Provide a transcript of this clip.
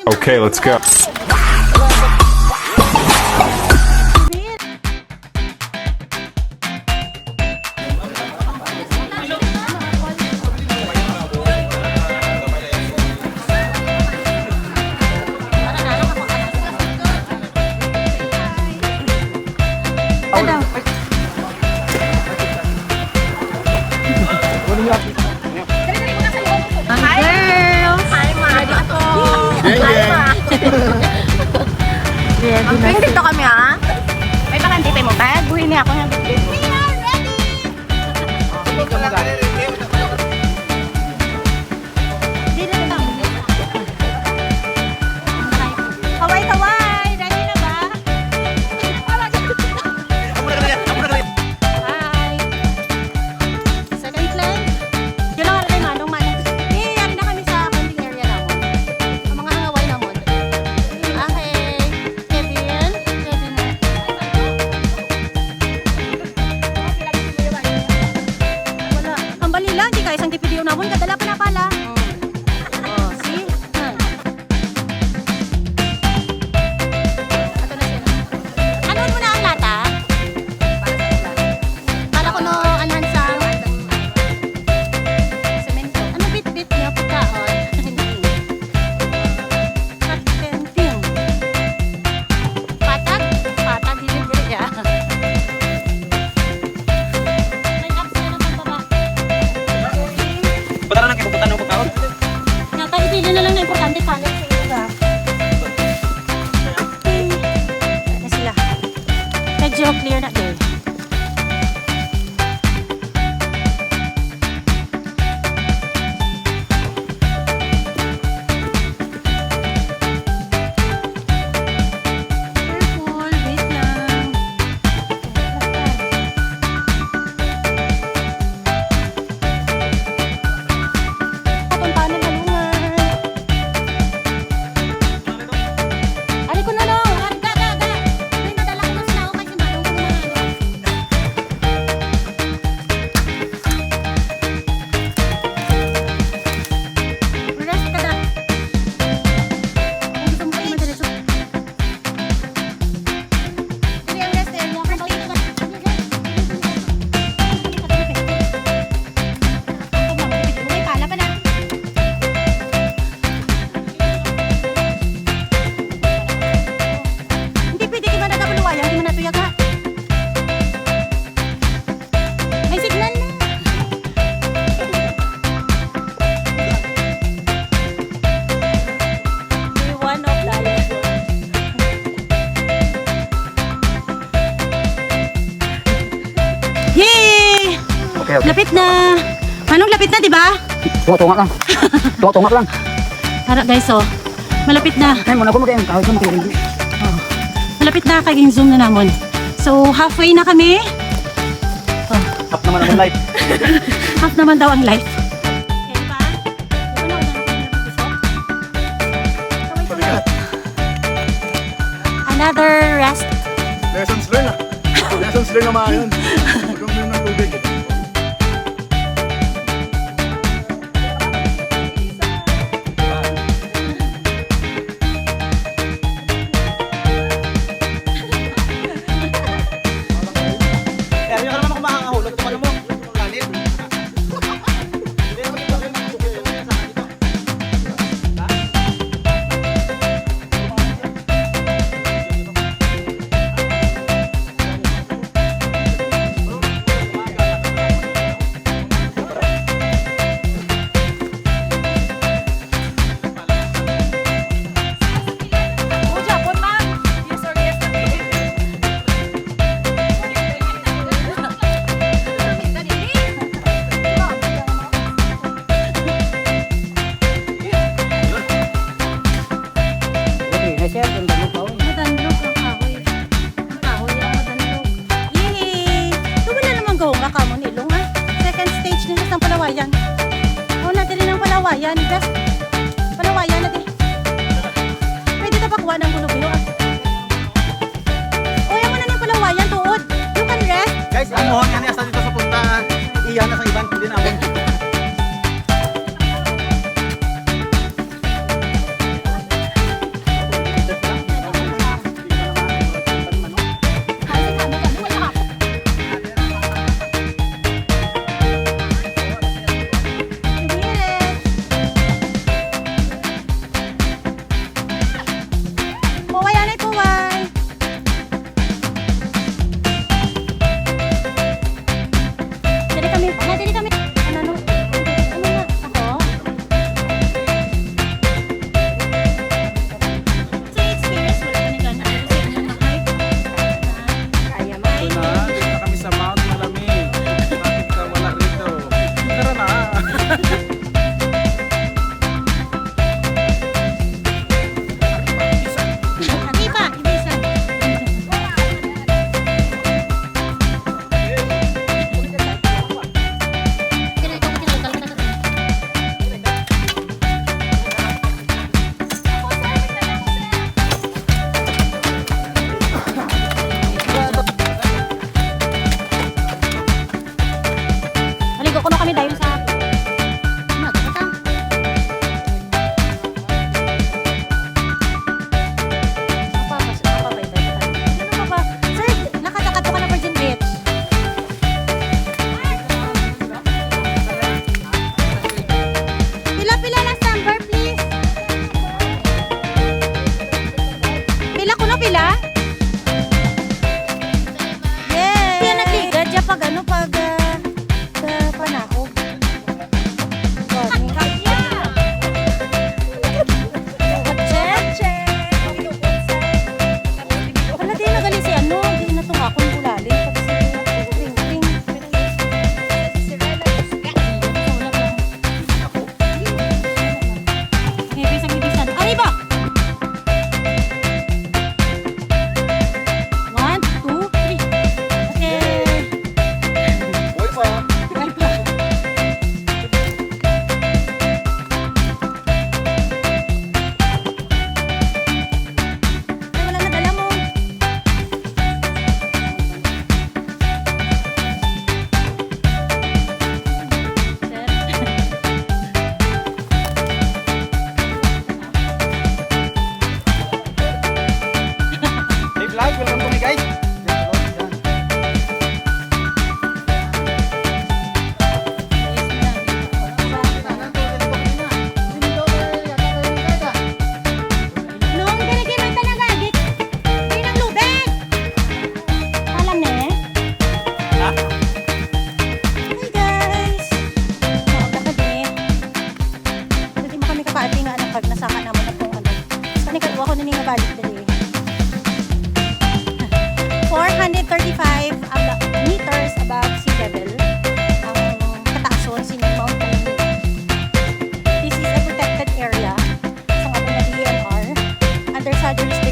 Okay, let's go. Hi, girls! Hi, Ma! Dito! Hi, Ma! Ang dito kami, ha? May pakantipay mo ba? Buhin niya ako ng bibig. We are ready! Kaway-kaway! Ready na ba? Hi! Second line? Yun lang kay Manong. Yari na kami sa camping area namin. Ang mga hangaway namin. Okay. Kevin? Ready na. Wala. Ang balila, hindi ka isang tipid yung namun. Kadala pa na pala. Oh, see? Ito na sila. Anuin mo na ang lata? Kala ko no, anahan sa semento. Ano bit-bit niya pagkaon? Hindi. Patenting. Patag? Patag, hindi niya. May apps na naman baba. Punta na lang kayo, pupunta na ako kaon. Nakaibili na lang na importante palit sa iyo ba? Okay. Na sila. Medyo clear na din. Careful, wait lang. Papuntahan ng Halungan. Ari ko na lang. Ari, ga. May nadala ko ng snow kasi manong ko naman. Rest ka na. Kung gusto mo kayo madiretso. Dali ang rest area. Kung balik ka. May pala pa na. Hindi pwede ka na nagabuluwayan, hindi mo natuyag ha. May signal na. Day one of diet. Yay! Okay, okay. Lapit na. Manong lapit na, di ba? Tunga lang. Tunga lang. Tara guys, oh. Malapit na. Ay, muna ko mo kayo. Kahit mo kayo. Oh. Malapit na kay zoom na namon. So, halfway na kami. Hap naman ang light. Half naman daw ang life. Okay pa? Another rest. Lessons learned ah. Lessons learned naman yun. Huwag ng tubig. Kaya hindi ka naman ako makakahulog. Tumalo mo. Kanin. Vlog, welcome to my guys. Noong ginigiman talaga, di ng lubeg. Alam na eh. Ha? Hi guys! Maabla ka din. Hindi mo kami kapaati nga ng pag nasaka naman na kung ano. Kasi kaluwa ko na nga balik dali. 435 meters above sea level ang kataason sa Mount Talimig. This is a protected area sa nga na DNR under sa jurisdiction